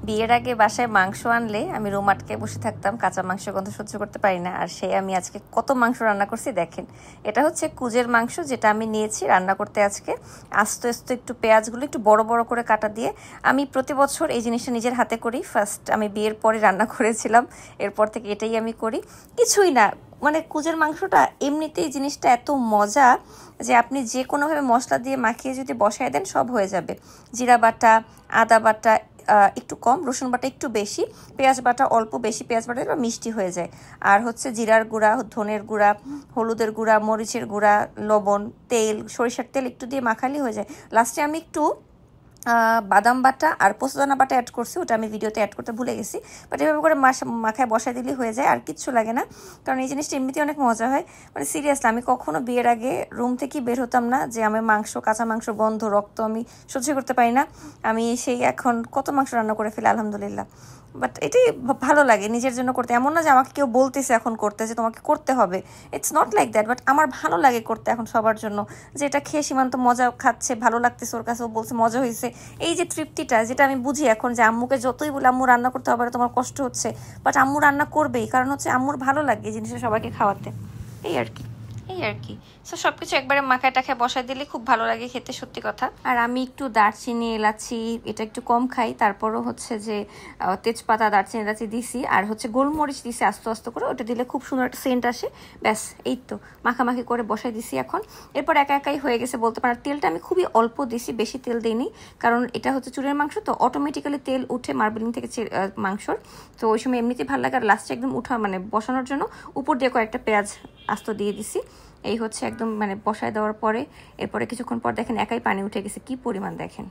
বিয়ের আগে বাসায় মাংস আনলে আমি রুম আটকে বসে থাকতাম, কাঁচা মাংস গন্ধ সহ্য করতে পারি না। আর সেই আমি আজকে কত মাংস রান্না করছি দেখেন। এটা হচ্ছে কুজের মাংস, যেটা আমি নিয়েছি রান্না করতে আজকে। আস্তে আস্তে একটু পেঁয়াজগুলো একটু বড় বড় করে কাটা দিয়ে, আমি প্রতি বছর এই জিনিসটা নিজের হাতে করি। ফার্স্ট আমি বিয়ের পরে রান্না করেছিলাম, এরপর থেকে এটাই আমি করি। কিছুই না, মানে কুজের মাংসটা এমনিতেই জিনিসটা এত মজা যে আপনি যে কোনোভাবে মশলা দিয়ে মাখিয়ে যদি বসায় দেন সব হয়ে যাবে। জিরা বাটা, আদা বাটা একটু কম, রসুন বাটা একটু বেশি, পেঁয়াজ বাটা অল্প, বেশি পেঁয়াজ বাটা দিলে মিষ্টি হয়ে যায়। আর হচ্ছে জিরার গুঁড়া, ধনের গুঁড়া, হলুদের গুঁড়া, মরিচের গুঁড়া, লবণ, তেল, সরিষার তেল একটু দিয়ে মাখালি হয়ে যায়। লাস্টে আমি একটু বাদাম বাটা আর পোস্তদানা বাটা অ্যাড করছি, ওটা আমি ভিডিওতে অ্যাড করতে ভুলে গেছি। বাট এভাবে করে মাখায় বসায় দিলেই হয়ে যায়, আর কিচ্ছু লাগে না। কারণ এই জিনিসটা এমনিতেই অনেক মজা হয়। মানে সিরিয়াসলি আমি কখনো বিয়ের আগে রুম থেকে বের হতাম না যে আমি কাঁচা মাংস গন্ধ, রক্ত আমি সহ্য করতে পারি না। আমি সেই এখন কত মাংস রান্না করে ফেলি আলহামদুলিল্লাহ। বাট এটাই ভালো লাগে নিজের জন্য করতে। এমন না যে আমাকে কেউ বলতেছে এখন করতে, যে তোমাকে করতে হবে, it's not like that. But আমার ভালো লাগে করতে এখন সবার জন্য, যে এটা খেয়ে সীমান্ত মজা খাচ্ছে, ভালো লাগতেছে, ওর কাছে ও বলছে মজা হয়েছে। এই যে তৃপ্তিটা, যেটা আমি বুঝি এখন, যে আম্মুকে যতই বলে আম্মু রান্না করতে হবে, তোমার কষ্ট হচ্ছে, বাট আম্মু রান্না করবেই, কারণ হচ্ছে আম্মুর ভালো লাগে এই জিনিসটা সবাইকে খাওয়াতে। এই আর কি। সো সব কিছু একবারে মাখায় টাখায় বসায় দিলে খুব ভালো লাগে খেতে, সত্যি কথা। আর আমি একটু দারচিনি, এলাচি এটা একটু কম খাই, তারপরও হচ্ছে যে তেজপাতা, দারচিনি, এলাচি দিছি, আর হচ্ছে গোলমরিচ দিছি আস্তে আস্তে করে, ওটা দিলে খুব সুন্দর একটা সেন্ট আসে। ব্যাস এই তো মাখামাখি করে বসাই দিছি এখন। এরপর একা একাই হয়ে গেছে বলতে পারেন। তেলটা আমি খুবই অল্প দিছি, বেশি তেল দিইনি, কারণ এটা হচ্ছে চুলের মাংস, তো অটোমেটিক্যালি তেল উঠে মার্বেলিং থেকে মাংসর, তো ওই সময় এমনিতেই ভালো লাগে। আর লাস্টে একদম মানে বসানোর জন্য উপর দিয়ে কয়েকটা পেঁয়াজ আস্ত দিয়ে দিছি। এই হচ্ছে একদম মানে বসায় দেওয়ার পরে, এরপরে কিছুক্ষণ পর দেখেন একাই পানি উঠে গেছে, কি পরিমাণ দেখেন।